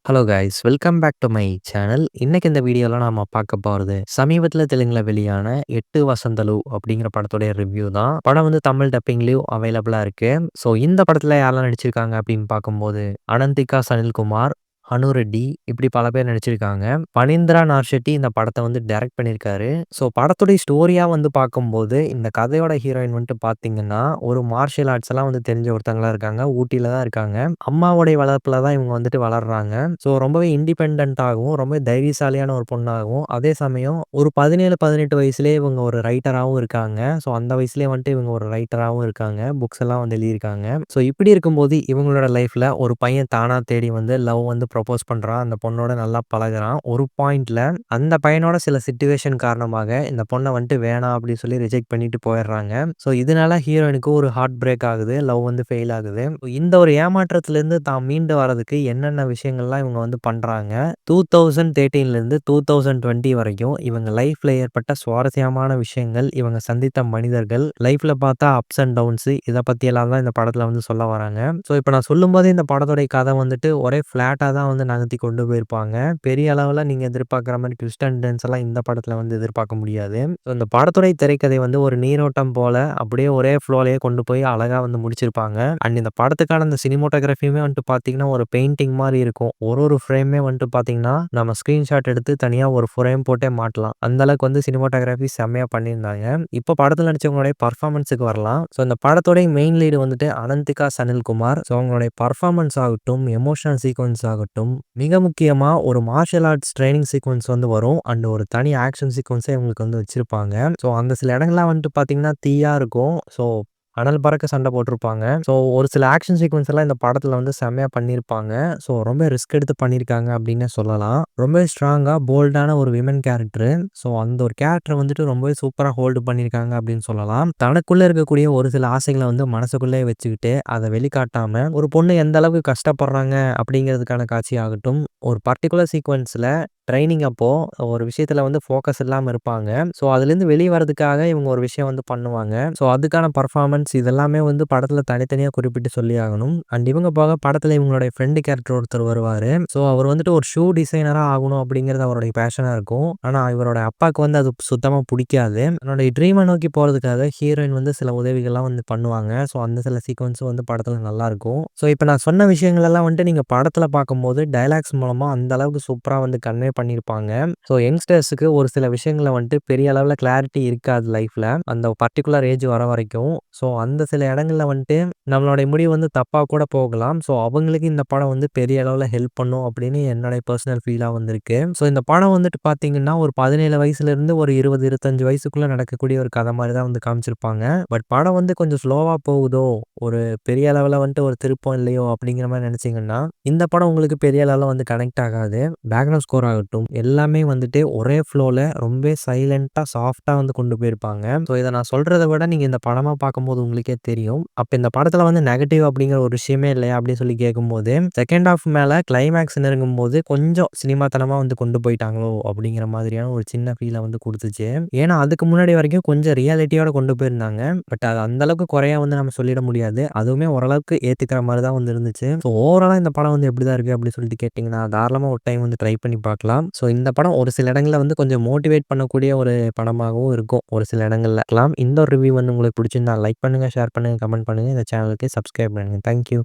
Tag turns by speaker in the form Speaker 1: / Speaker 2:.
Speaker 1: Hello guys, welcome back to my channel. இன்னைக்கு இந்த வீடியோல நாம பார்க்க போறது சமீபத்துல தெலுங்குல வெளியான 8 வசந்தலு அப்படிங்கிற படத்துடைய ரிவ்யூ தான். படம் வந்து தமிழ் டப்பிங்லயும் அவைலபிளா இருக்கு. ஸோ இந்த படத்துல யாரெல்லாம் நடிச்சிருக்காங்க அப்படின்னு பார்க்கும்போது அனந்திகா சனில்குமார், அனு ரெட்டி இப்படி பல பேர் நடிச்சிருக்காங்க. பனீந்திரா நார்ஷெட்டி இந்த படத்தை வந்து டைரக்ட் பண்ணியிருக்காரு. ஸோ படத்துடைய ஸ்டோரியா வந்து பார்க்கும்போது இந்த கதையோட ஹீரோயின் வந்துட்டு பார்த்தீங்கன்னா ஒரு மார்ஷியல் ஆர்ட்ஸ் எல்லாம் வந்து தெரிஞ்ச ஒருத்தங்களா இருக்காங்க. ஊட்டியில தான் இருக்காங்க. அம்மாவுடைய வளர்ப்புல தான் இவங்க வந்துட்டு வளர்றாங்க. ஸோ ரொம்பவே இண்டிபெண்டன்ட்டாகவும் ரொம்ப தைரியசாலியான ஒரு பொண்ணாகவும் அதே சமயம் ஒரு 17, 18 வயசுலேயே இவங்க ஒரு ரைட்டராகவும் இருக்காங்க. ஸோ அந்த வயசுலேயே வந்துட்டு இவங்க ஒரு ரைட்டராகவும் இருக்காங்க. புக்ஸ் எல்லாம் வந்து எழுதியிருக்காங்க. ஸோ இப்படி இருக்கும்போது இவங்களோட லைஃப்ல ஒரு பையன் தானா தேடி வந்து லவ் வந்து ப்ரொபோஸ் பண்றான். அந்த பொண்ணோட நல்லா பழகுறான். ஒரு பாயிண்ட்ல அந்த பையனோட சில சிச்சுவேஷன் காரணமாக இந்த பொண்ணை வந்துட்டு வேணாம் அப்படின்னு சொல்லி ரிஜெக்ட் பண்ணிட்டு போயிடுறாங்க. ஸோ இதனால ஹீரோயினுக்கு ஒரு ஹார்ட் பிரேக் ஆகுது. லவ் வந்து ஃபெயில் ஆகுது. இந்த ஒரு ஏமாற்றத்திலிருந்து தான் மீண்டு வரதுக்கு என்னென்ன விஷயங்கள்லாம் இவங்க வந்து பண்றாங்க. 2013லேருந்து 2020 வரைக்கும் இவங்க லைஃப்ல ஏற்பட்ட சுவாரஸ்யமான விஷயங்கள், இவங்க சந்தித்த மனிதர்கள், லைஃப்ல பார்த்தா அப்ஸ் அண்ட் டவுன்ஸ் இத பத்தியெல்லாம் தான் இந்த படத்துல வந்து சொல்ல வராங்க. ஸோ இப்ப நான் சொல்லும்போதே இந்த படத்துடைய கதை வந்துட்டு ஒரே ஃப்ளாட்டா தான் வந்து நகர்த்தி கொண்டு போயிருப்பாங்க. பெரிய அளவுல நீங்க எதிர்பார்க்குற மாரி ட்விஸ்ட் அண்ட் டர்ன்ஸ் எல்லாம் இந்த படத்துல வந்து எதிர்பார்க்க முடியாது. ஸோ இந்த படத்துடைய திரைக்கதை வந்து ஒரு நீரோட்டம் போல அப்படியே ஒரே ஃப்ளோலயே கொண்டு போய் அழகா வந்து முடிச்சிருப்பாங்க. அண்ட் இந்த படத்துக்கான அந்த சினிமாட்டோகிராஃபியுமே வந்துட்டு பார்த்தீங்கன்னா, ஒரு பெயிண்டிங் மாரி இருக்கும். ஒரு ஒரு ஃப்ரேமே வந்துட்டு பார்த்தீங்கன்னா, நம்ம ஸ்கிரீன்ஷாட் எடுத்து தனியா ஒரு ஃப்ரேம் போட்டே மாட்டலாம். அந்த அளவுக்கு வந்து சினிமாட்டோகிராஃபி செம்மையா பண்ணியிருந்தாங்க. இப்போ படத்துல நடிச்சவங்களுடைய பெர்ஃபார்மன்ஸுக்கு வரலாம். ஸோ இந்த படத்தோடைய மெயின் லீடு வந்துட்டு அனந்திகா சனில்குமார். ஸோ அவங்களுடைய பெர்ஃபார்மன்ஸ் ஆகட்டும், எமோஷனல் சீக்வென்ஸ் ஆகட்டும், மிக முக்கியமா ஒரு மார்ஷியல் ஆர்ட்ஸ் ட்ரெய்னிங் சீக்வென்ஸ் வந்து வரும். அண்ட் ஒரு தனி ஆக்ஷன் சீக்வென்ஸே இவங்களுக்கு வந்து வச்சிருப்பாங்க. ஸோ அந்த சில இடங்கள்லாம் வந்துட்டு பார்த்தீங்கன்னா தீயா இருக்கும். ஸோ அனல் பறக்க சண்டை போட்டிருப்பாங்க. ஸோ ஒரு சில ஆக்ஷன் சீக்வென்ஸ் எல்லாம் இந்த படத்துல வந்து செம்மையா பண்ணியிருப்பாங்க. ஸோ ரொம்ப ரிஸ்க் எடுத்து பண்ணியிருக்காங்க அப்படின்னே சொல்லலாம். ரொம்பவே ஸ்ட்ராங்கா, போல்டான ஒரு விமன் கேரக்டரு. ஸோ அந்த ஒரு கேரக்டர் வந்துட்டு ரொம்பவே சூப்பரா ஹோல்டு பண்ணியிருக்காங்க அப்படின்னு சொல்லலாம். தனக்குள்ள இருக்கக்கூடிய ஒரு சில ஆசைகளை வந்து மனசுக்குள்ளேயே வச்சுக்கிட்டு அதை வெளிக்காட்டாம ஒரு பொண்ணு எந்த அளவுக்கு கஷ்டப்படுறாங்க அப்படிங்கிறதுக்கான காட்சி ஆகட்டும், ஒரு பர்ட்டிகுலர் சீக்வென்ஸ்ல ட்ரைனிங் அப்போ ஒரு விஷயத்துல வந்து ஃபோக்கஸ் இல்லாம இருப்பாங்க. ஸோ அதுலேருந்து வெளிய வரதுக்காக இவங்க ஒரு விஷயம் வந்து பண்ணுவாங்க. ஸோ அதுக்கான பெர்ஃபார்மன்ஸ் இதெல்லாமே வந்து படத்துல தனித்தனியா குறிப்பிட்டு சொல்லி ஆகணும். அண்ட் இவங்க போக படத்துல இவங்களுடைய ஃப்ரெண்ட் கேரக்டர் ஒருத்தர் வருவாரு. ஸோ அவர் வந்துட்டு ஒரு ஷூ டிசைனரா ஆகணும் அப்படிங்கிறது அவருடைய பேஷனா இருக்கும். ஆனா இவரோட அப்பாவுக்கு வந்து அது சுத்தமா புடிக்காது. தன்னுடைய ட்ரீமை நோக்கி போறதுக்காக ஹீரோயின் வந்து சில உதவிகள்லாம் வந்து பண்ணுவாங்க. ஸோ அந்த சில சீக்வென்ஸும் வந்து படத்துல நல்லா இருக்கும். ஸோ இப்போ நான் சொன்ன விஷயங்கள் எல்லாம் வந்துட்டு நீங்க படத்துல பார்க்கும்போது டயலாக்ஸ் மூலமா அந்த அளவுக்கு சூப்பரா வந்து கன்வே பண்ணியிருப்பாங்க. ஸோ யங்ஸ்டர்ஸுக்கு ஒரு சில விஷயங்கள வந்துட்டு பெரிய அளவுல கிளாரிட்டி இருக்காது லைஃப்ல. அந்த பர்ட்டிகுலர் ஏஜ் வர வரைக்கும். ஸோ அந்த சில இடங்கள்ல வந்துட்டு நம்மளுடைய முடிவு வந்து தப்பா கூட போகலாம். ஸோ அவங்களுக்கு இந்த படம் வந்து பெரிய அளவுல ஹெல்ப் பண்ணும் அப்படின்னு என்னுடைய பர்சனல் ஃபீலா வந்திருக்கு. ஸோ இந்த படம் வந்துட்டு பார்த்தீங்கன்னா, ஒரு 17 வயசுலேருந்து ஒரு 20, 25 வயசுக்குள்ள நடக்கக்கூடிய ஒரு கதை மாரி தான் வந்து காமிச்சிருப்பாங்க. பட் படம் வந்து கொஞ்சம் ஸ்லோவா போகுதோ, ஒரு பெரிய அளவுல வந்துட்டு ஒரு திருப்பம் இல்லையோ அப்படிங்கிற மாரி நினைச்சீங்கன்னா, இந்த படம் உங்களுக்கு பெரிய அளவுல வந்து கனெக்ட் ஆகாது. பேக்ரவுண்ட் ஸ்கோர் ஆகட்டும், எல்லாமே வந்துட்டு ஒரே ஃப்ளோல ரொம்ப சைலன்ட்டா, சாஃப்ட்டா வந்து கொண்டு போயிருப்பாங்க. ஸோ இத நான் சொல்றத விட நீங்க இந்த படமா பார்க்கும்போது உங்களுக்கே தெரியும். அப்ப இந்த படத்துல வந்து நெகட்டிவ் அப்படிங்கிற ஒரு விஷயமே இல்லையா அப்படின்னு சொல்லி கேட்கும்போது, செகண்ட் ஹால்ஃப் மேல கிளைமாக்ஸ் நெருங்கும்போது கொஞ்சம் சினிமாத்தனமா வந்து கொண்டு போயிட்டாங்களோ அப்படிங்கிற மாதிரியான ஒரு சின்ன ஃபீல வந்து குடுத்துச்சு. ஏன்னா அதுக்கு முன்னாடி வரைக்கும் கொஞ்சம் ரியாலிட்டியோட கொண்டு போயிருந்தாங்க. பட் அது அந்த அளவுக்கு குறையா வந்து நம்ம சொல்லிட முடியாது. அதுவுமே ஓரளவுக்கு ஏத்துக்கிற மாரி தான் வந்து இருந்துச்சு. ஸோ ஓவராலா இந்த படம் வந்து எப்படிதான் இருக்கு அப்படின்னு சொல்லிட்டு கேட்டீங்கன்னா, தாராளமா ஒரு டைம் வந்து ட்ரை பண்ணி பார்க்கலாம். ஸோ இந்த படம் ஒரு சில இடங்கள்ல வந்து கொஞ்சம் மோட்டிவேட் பண்ணக்கூடிய ஒரு படமாகவும் இருக்கும். ஒரு சில இடங்கள்ல. இந்த ஒரு ரிவ்யூ வந்து உங்களுக்கு பிடிச்சிருந்தா லைக் பண்ணுங்க, ஷேர் பண்ணுங்க, கமெண்ட் பண்ணுங்க. இந்த சேனலுக்கு சப்ஸ்கிரைப் பண்ணுங்க. Thank you.